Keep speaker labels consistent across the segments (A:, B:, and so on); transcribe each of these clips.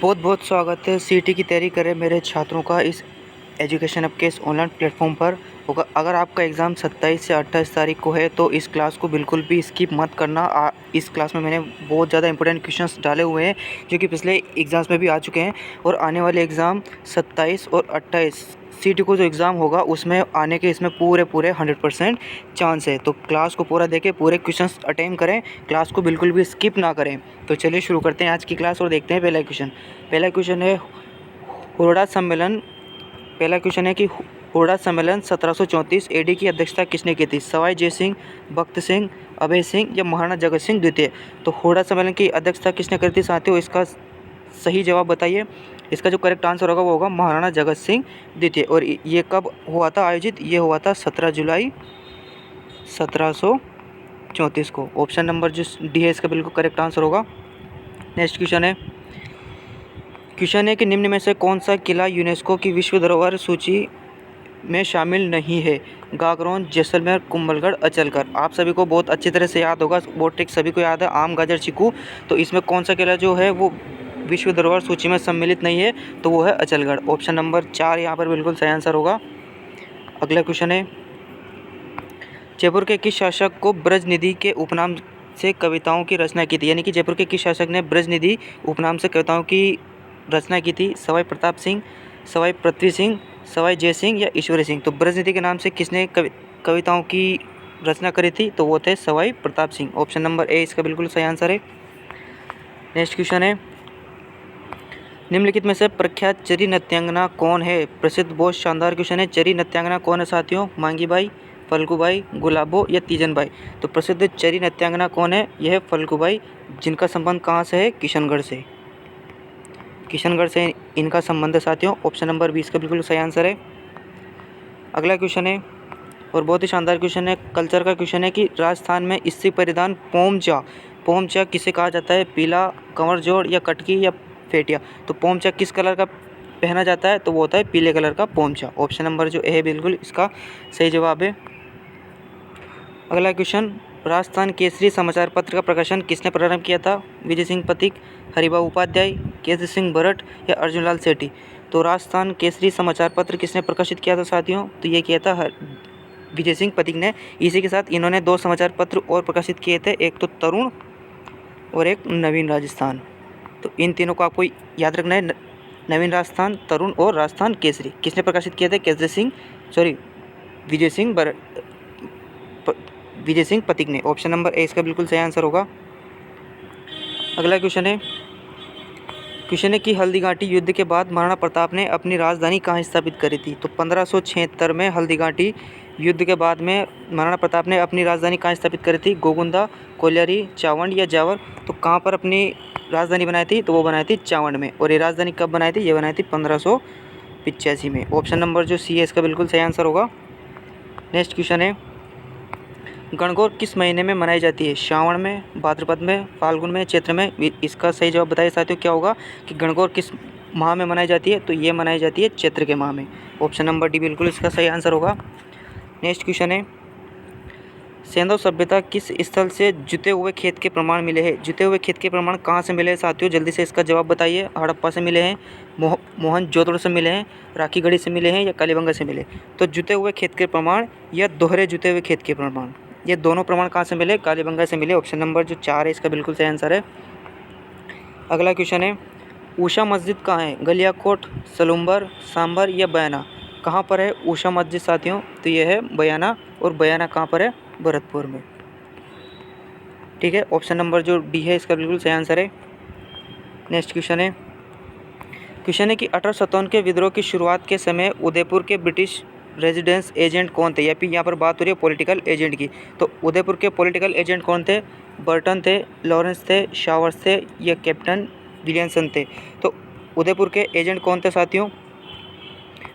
A: बहुत बहुत स्वागत है सीटी की तैयारी कर रहे मेरे छात्रों का इस एजुकेशन ऐप के इस ऑनलाइन प्लेटफॉर्म पर होगा। अगर आपका एग्ज़ाम 27 से 28 तारीख को है तो इस क्लास को बिल्कुल भी स्किप मत करना। इस क्लास में मैंने बहुत ज़्यादा इंपॉर्टेंट क्वेश्चंस डाले हुए हैं जो कि पिछले एग्ज़ाम्स में भी आ चुके हैं और आने वाले एग्ज़ाम 27 और 28 सीटी को जो एग्ज़ाम होगा उसमें आने के इसमें पूरे 100% चांस है। तो क्लास को पूरा देखें, पूरे क्वेश्चंस अटेम्प्ट करें, क्लास को बिल्कुल भी स्किप ना करें। तो चलिए शुरू करते हैं आज की क्लास और देखते हैं पहला क्वेश्चन है हुरडा सम्मेलन। पहला क्वेश्चन है कि हुरडा सम्मेलन 1734 एडी की अध्यक्षता किसने की थी? सवाई जय सिंह, भक्त सिंह, अभय सिंह या महाराणा जगत सिंह द्वितीय। तो हुरडा सम्मेलन की अध्यक्षता किसने करी थी साथियों? इसका सही जवाब बताइए। इसका जो करेक्ट आंसर होगा वो होगा महाराणा जगत सिंह द्वितीय। और ये कब हुआ था आयोजित? ये हुआ था 17 जुलाई 1734 को। ऑप्शन नंबर जो डी है इसका बिल्कुल करेक्ट आंसर होगा। नेक्स्ट क्वेश्चन है कि निम्न में से कौन सा किला यूनेस्को की विश्व धरोहर सूची में शामिल नहीं है? गागरोन, जैसलमेर, कुंभलगढ़, अचलकर। आप सभी को बहुत अच्छी तरह से याद होगा, बहुत ट्रिक सभी को याद है, आम, गाजर, चीकू। तो इसमें कौन सा किला जो है वो विश्व धरोहर सूची में सम्मिलित नहीं है? तो वो है अचलगढ़। ऑप्शन नंबर 4 यहाँ पर बिल्कुल सही आंसर होगा। अगला क्वेश्चन है जयपुर के किस शासक को ब्रजनिधि के उपनाम से कविताओं की रचना की थी? यानी कि जयपुर के किस शासक ने ब्रजनिधि उपनाम से कविताओं की रचना की थी? सवाई प्रताप सिंह, सवाई पृथ्वी सिंह, सवाई जय सिंह या ईश्वरी सिंह। तो ब्रजनिधि के नाम से किसने कविताओं की रचना करी थी? तो वो थे Sawai Pratap Singh. Option number A इसका बिल्कुल सही आंसर है। नेक्स्ट क्वेश्चन है निम्नलिखित में से प्रख्यात चरी नृत्यांगना कौन है? प्रसिद्ध बहुत शानदार क्वेश्चन है। चरी नृत्यांगना कौन है साथियों? मांगीबाई, फल्गुबाई, गुलाबो या तीजनबाई। तो प्रसिद्ध चरी नृत्यांगना कौन है? यह है फल्गुबाई, जिनका संबंध कहाँ से है? किशनगढ़ से। किशनगढ़ से इनका संबंध है साथियों। ऑप्शन नंबर 20 का बिल्कुल सही आंसर है। अगला क्वेश्चन है और बहुत ही शानदार क्वेश्चन है, कल्चर का क्वेश्चन है कि राजस्थान में स्त्री परिधान पोमचा किसे कहा जाता है? पीला, कंवर जोड़ या कटकी या फेटिया। तो पोमचा किस कलर का पहना जाता है? तो वो होता है पीले कलर का पोमचा। ऑप्शन नंबर जो ए है बिल्कुल इसका सही जवाब है। अगला क्वेश्चन राजस्थान केसरी समाचार पत्र का प्रकाशन किसने प्रारंभ किया था? विजय सिंह पथिक, हरिभाऊ उपाध्याय, केसरी सिंह भरत या अर्जुनलाल सेठी। तो राजस्थान केसरी समाचार पत्र किसने प्रकाशित किया था साथियों? तो ये किया था विजय सिंह पथिक ने। इसी के साथ इन्होंने 2 समाचार पत्र और प्रकाशित किए थे, एक तो तरुण और एक नवीन राजस्थान। तो इन तीनों को आपको याद रखना है, नवीन राजस्थान, तरुण और राजस्थान केसरी। किसने प्रकाशित किए थे? विजय सिंह पथिक ने। ऑप्शन नंबर ए इसका बिल्कुल सही आंसर होगा। अगला क्वेश्चन है कि हल्दीघाटी युद्ध के बाद महाराणा प्रताप ने अपनी राजधानी कहाँ स्थापित करी थी? तो 1576 में हल्दीघाटी युद्ध के बाद में महाराणा प्रताप ने अपनी राजधानी कहाँ स्थापित करी थी? गोगुंदा, कोलियरी, चावंड या जावर। तो कहाँ पर अपनी राजधानी बनाई थी? तो वो बनाई थी चावंड में। और ये राजधानी कब बनाई थी? ये बनाई थी 1585 में। ऑप्शन नंबर जो सी है इसका बिल्कुल सही आंसर होगा। नेक्स्ट क्वेश्चन है गणगौर किस महीने में मनाई जाती है? श्रावण में, भाद्रपद में, फाल्गुन में, चैत्र में। इसका सही जवाब बताइए साथियों क्या होगा कि गणगौर किस माह में मनाई जाती है? तो ये मनाई जाती है चैत्र के माह में। ऑप्शन नंबर डी बिल्कुल इसका सही आंसर होगा। नेक्स्ट क्वेश्चन है सेंधव सभ्यता किस स्थल से जुते हुए खेत के प्रमाण मिले हैं? जुते हुए खेत के प्रमाण कहाँ से मिले हैं साथियों? जल्दी से इसका जवाब बताइए। हड़प्पा से मिले हैं, मोहनजोदड़ो से मिले हैं, राखीगढ़ी से मिले हैं या कालीबंगा से मिले? तो जुते हुए खेत के प्रमाण या दोहरे जुते हुए खेत के प्रमाण, ये दोनों प्रमाण कहाँ से मिले? कालीबंगा से मिले। ऑप्शन नंबर जो 4 है इसका बिल्कुल सही आंसर है। अगला क्वेश्चन है ऊषा मस्जिद कहाँ है? गलियाकोट, सलूम्बर, सांबर या बयाना। कहाँ पर है ऊषा मस्जिद साथियों? तो ये है बयाना। और बयाना कहाँ पर है? भरतपुर में। ठीक है, ऑप्शन नंबर जो डी है इसका बिल्कुल सही आंसर है। नेक्स्ट क्वेश्चन है कि 1857 के विद्रोह की शुरुआत के समय उदयपुर के ब्रिटिश रेजिडेंस एजेंट कौन थे? या फिर यहाँ पर बात हो रही है पॉलिटिकल एजेंट की। तो उदयपुर के पॉलिटिकल एजेंट कौन थे? बर्टन थे, लॉरेंस थे, शावर्स थे या कैप्टन विलियमसन थे। तो उदयपुर के एजेंट कौन थे साथियों?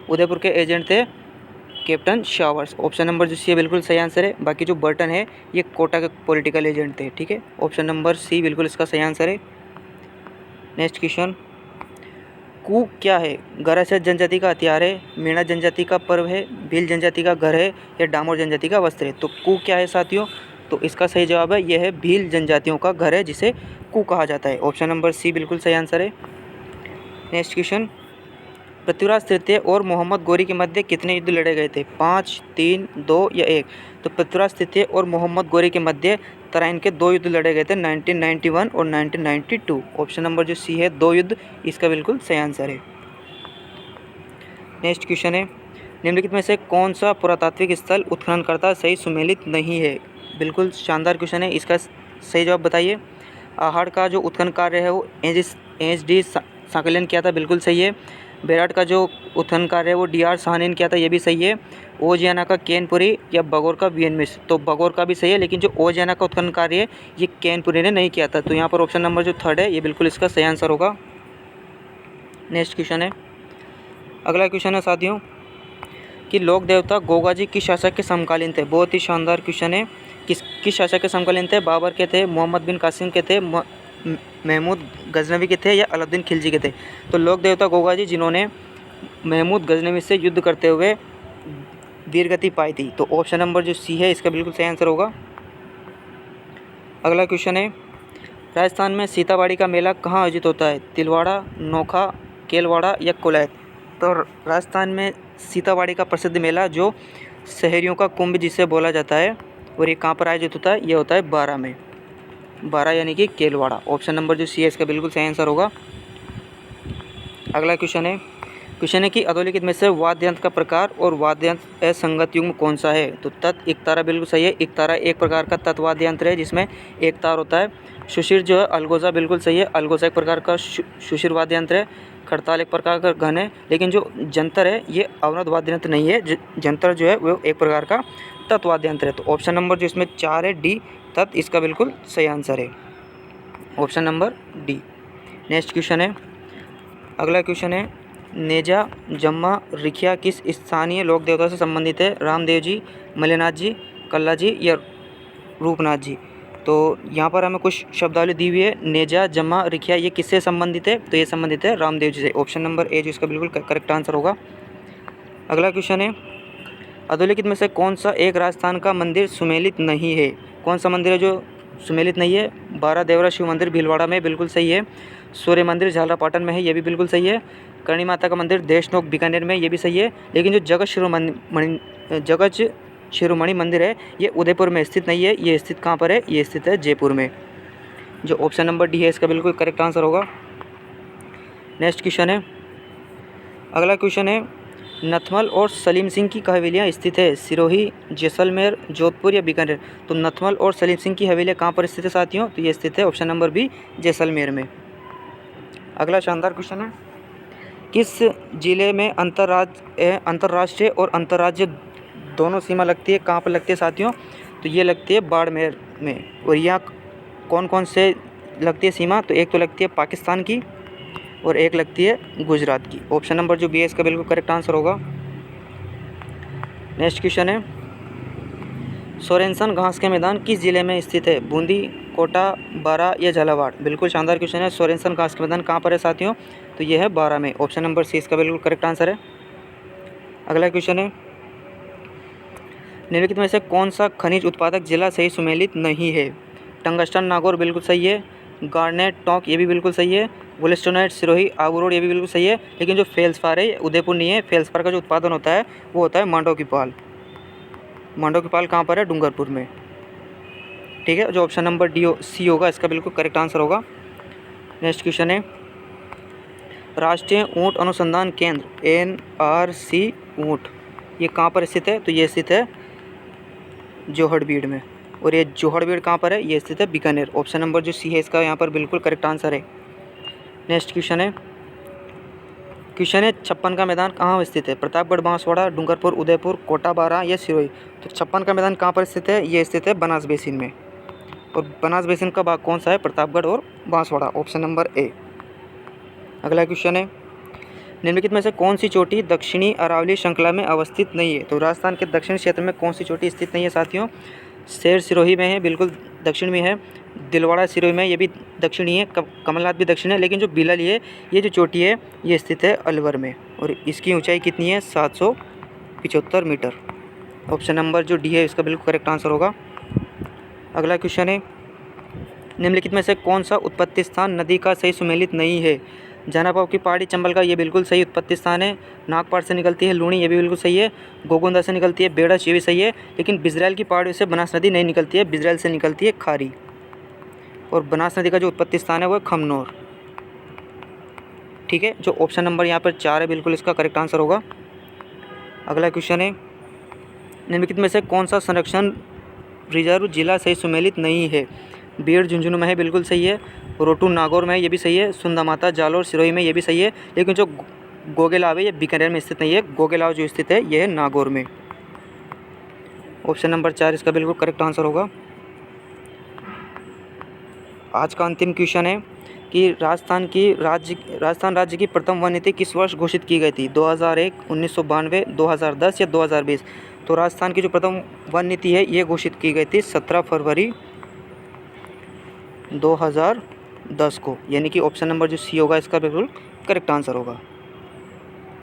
A: उदयपुर के एजेंट थे कैप्टन शावर्स। ऑप्शन नंबर जो सी है बिल्कुल सही आंसर है। बाकी जो बर्टन है ये कोटा के पॉलिटिकल एजेंट थे। ठीक है, ऑप्शन नंबर सी बिल्कुल इसका सही आंसर है। नेक्स्ट क्वेश्चन कू क्या है? गरासिया जनजाति का हथियार है, मीणा जनजाति का पर्व है, भील जनजाति का घर है या डामोर जनजाति का वस्त्र है। तो कू क्या है साथियों? तो इसका सही जवाब है यह है भील जनजातियों का घर है जिसे कू कहा जाता है। ऑप्शन नंबर सी बिल्कुल सही आंसर है। नेक्स्ट क्वेश्चन, पृथ्वीराज तृतीय और मोहम्मद गोरी के मध्य कितने युद्ध लड़े गए थे? 5, 3, 2 या 1? तो पृथ्वीराज तृतीय और मोहम्मद गोरी के मध्य तराइन के 2 युद्ध लड़े गए थे, 1991 और 1992। ऑप्शन नंबर जो सी है 2 युद्ध, इसका बिल्कुल सही आंसर है। नेक्स्ट क्वेश्चन है, निम्नलिखित में से कौन सा पुरातात्विक स्थल उत्खननकर्ता सही सुमेलित नहीं है? बिल्कुल शानदार क्वेश्चन है, इसका सही जवाब बताइए। आहड़ का जो उत्खनन कार्य है वो एच.डी. सांकलियन किया था, बिल्कुल सही है। बेराट का जो उत्खनन कार्य है वो डी.आर. साहनी ने किया था, ये भी सही है। ओजियाना का केनपुरी या बगौर का वी.एन. मिश्र, तो बगौर का भी सही है, लेकिन जो ओजियाना का उत्खनन कार्य है ये केनपुरी ने नहीं किया था। तो यहाँ पर ऑप्शन नंबर जो 3 है ये बिल्कुल इसका सही आंसर होगा। नेक्स्ट क्वेश्चन है, अगला क्वेश्चन है साथियों कि लोक देवता गोगा जी किस शासक के समकालीन थे? बहुत ही शानदार क्वेश्चन है। किस शासक के समकालीन थे? बाबर के थे, मोहम्मद बिन कासिम के थे, महमूद गजनवी के थे या अलाउद्दीन खिलजी के थे? तो लोक देवता गोगा जी जिन्होंने महमूद गजनवी से युद्ध करते हुए वीरगति पाई थी। तो ऑप्शन नंबर जो सी है इसका बिल्कुल सही आंसर होगा। अगला क्वेश्चन है, राजस्थान में सीताबाड़ी का मेला कहाँ आयोजित होता है? तिलवाड़ा, नोखा, केलवाड़ा या कोलायत? तो राजस्थान में सीताबाड़ी का प्रसिद्ध मेला जो शहरियों का कुंभ जिसे बोला जाता है, और ये कहाँ पर आयोजित होता है? ये होता है बारा में, बारा यानी कि केलवाड़ा। ऑप्शन नंबर जो सी है इसका बिल्कुल सही आंसर होगा। अगला क्वेश्चन है कि अधोलिखित में से वाद्य यंत्र का प्रकार और वाद्य यंत्र असंगत युग्म कौन सा है? तो तत् एकतारा बिल्कुल सही है। एकतारा एक प्रकार का तत् वाद्य यंत्र है जिसमें एक तार होता है। सुशिर जो है अलगोजा बिल्कुल सही है, अलगोजा एक प्रकार का सुशिर वाद्य यंत्र है। खड़ताल एक प्रकार का घन है, लेकिन जो जंतर है ये अवरोध वाद्य यंत्र नहीं है। जंतर जो है वो एक प्रकार का तत् वाद्य यंत्र है। तो ऑप्शन नंबर जो इसमें 4 है डी तत्, इसका बिल्कुल सही आंसर है option number D. Next question है, अगला क्वेश्चन है, नेजा, जम्मा, रिखिया किस स्थानीय लोक देवता से संबंधित है? रामदेव जी, मल्लिनाथ जी, कल्ला जी या रूपनाथ जी? तो यहाँ पर हमें कुछ शब्दावली दी हुई है। नेजा, जम्मा, रिखिया ये किससे संबंधित है? तो ये संबंधित है रामदेव जी से। ऑप्शन नंबर ए जो इसका बिल्कुल करेक्ट आंसर होगा। अगला क्वेश्चन है, अधोलिखित में से कौन सा एक राजस्थान का मंदिर सुमेलित नहीं है? कौन सा मंदिर है जो सुमेलित नहीं है? 12 देवरा शिव मंदिर भीलवाड़ा में, बिल्कुल सही है। सूर्य मंदिर झालरापाटन में है, ये भी बिल्कुल सही है। करणी माता का मंदिर देशनोक बीकानेर में, ये भी सही है। लेकिन जो जगत शिरोमणि मंदिर है ये उदयपुर में स्थित नहीं है। ये स्थित कहाँ पर है? ये स्थित है जयपुर में। जो ऑप्शन नंबर डी है इसका बिल्कुल करेक्ट आंसर होगा। नेक्स्ट क्वेश्चन है, अगला क्वेश्चन है, नथमल और सलीम सिंह की हवेलियाँ स्थित है सिरोही, जैसलमेर, जोधपुर या बीकानेर? तो नथमल और सलीम सिंह की हवेलियाँ कहाँ पर स्थित है साथियों? तो ये स्थित है ऑप्शन नंबर बी जैसलमेर में। अगला शानदार क्वेश्चन है, किस जिले में अंतर्राष्ट्रीय और अंतर्राज्य दोनों सीमा लगती है? कहाँ पर लगती है साथियों? तो ये लगती है बाड़मेर में। और यहाँ कौन कौन से लगती है सीमा? तो एक तो लगती है पाकिस्तान की और एक लगती है गुजरात की। ऑप्शन नंबर जो बी है इसका बिल्कुल करेक्ट आंसर होगा। नेक्स्ट क्वेश्चन है, सोरेनसन घास के मैदान किस जिले में स्थित है? बूंदी, कोटा, बारा या झालावाड़? बिल्कुल शानदार क्वेश्चन है। सोरेनसन घास के मैदान कहाँ पर है साथियों? तो ये है बारा में। ऑप्शन नंबर सी इसका बिल्कुल करेक्ट आंसर है। अगला क्वेश्चन है, निम्नलिखित में से कौन सा खनिज उत्पादक जिला सही सुमेलित नहीं है? टंगस्टन नागौर बिल्कुल सही है। गार्नेट टोंक ये भी बिल्कुल सही है। वुलस्टोनाइट सिरोही आबू रोड ये भी बिल्कुल सही है। लेकिन जो फेल्सपार है उदयपुर नहीं है। फेल्सपार का जो उत्पादन होता है वो होता है मांडव की पाल। मांडव की पाल कहाँ पर है? डूंगरपुर में। ठीक है, जो ऑप्शन नंबर डी सी होगा इसका बिल्कुल करेक्ट आंसर होगा। नेक्स्ट क्वेश्चन है, राष्ट्रीय ऊँट अनुसंधान केंद्र NRC ऊँट ये कहाँ पर स्थित है? तो ये स्थित है जोहड़बीड़ में। और ये जोहड़बीड़ कहाँ पर है? ये स्थित है बीकानेर। ऑप्शन नंबर जो सी है इसका यहाँ पर बिल्कुल करेक्ट आंसर है। नेक्स्ट क्वेश्चन है, 56 का मैदान कहाँ स्थित है? प्रतापगढ़, बांसवाड़ा, डूंगरपुर, उदयपुर, कोटा, बारा या सिरोही? तो 56 का मैदान कहाँ पर स्थित है? ये स्थित है बनास बेसिन में। और बनास बेसिन का भाग कौन सा है? प्रतापगढ़ और बांसवाड़ा। Option number A. अगला क्वेश्चन है, निम्नलिखित में से कौन सी चोटी दक्षिणी अरावली श्रृंखला में अवस्थित नहीं है? तो राजस्थान के दक्षिण क्षेत्र में कौन सी चोटी स्थित नहीं है साथियों? शेर सिरोही में है, बिल्कुल दक्षिण में है। दिलवाड़ा सिरोही में, ये भी दक्षिणी है। कमलनाथ भी दक्षिण है। लेकिन जो बिलल है ये जो चोटी है ये स्थित है अलवर में। और इसकी ऊंचाई कितनी है? 775 मीटर। ऑप्शन नंबर जो डी है इसका बिल्कुल करेक्ट आंसर होगा। अगला क्वेश्चन है, निम्नलिखित में से कौन सा उत्पत्ति स्थान नदी का सही सुमेलित नहीं है? जनापाव की पहाड़ी चंबल का ये बिल्कुल सही उत्पत्ति स्थान है। नागपाड़ से निकलती है लूणी, ये भी बिल्कुल सही है। गोगोंदा से निकलती है बेड़च, ये भी सही है। लेकिन बिजरैल की पहाड़ियों से बनास नदी नहीं निकलती है, बिजरैल से निकलती है खारी। और बनास नदी का जो उत्पत्ति स्थान है वो है खमनोर। ठीक है, जो ऑप्शन नंबर यहाँ पर 4 है बिल्कुल इसका करेक्ट आंसर होगा। अगला क्वेश्चन है, निम्नलिखित में से कौन सा संरक्षण रिजर्व जिला से सुमेलित नहीं है? बीड़ झुंझुनू में है, बिल्कुल सही है। रोटू नागौर में है, ये भी सही है। सुंदरमाता जालोर सिरोही में, ये भी सही है। लेकिन जो गोगेलाव है ये बीकानेर में स्थित नहीं है। गोगेलाव जो स्थित है यह है नागौर में। ऑप्शन नंबर 4 इसका बिल्कुल करेक्ट आंसर होगा। आज का अंतिम क्वेश्चन है कि राजस्थान राज्य की प्रथम वन नीति किस वर्ष घोषित की गई थी? 2001, 1992, 2010 या 2020? तो राजस्थान की जो प्रथम वन नीति है ये घोषित की गई थी 17 फरवरी 2010 को, यानी कि ऑप्शन नंबर जो सी होगा इसका बिल्कुल करेक्ट आंसर होगा।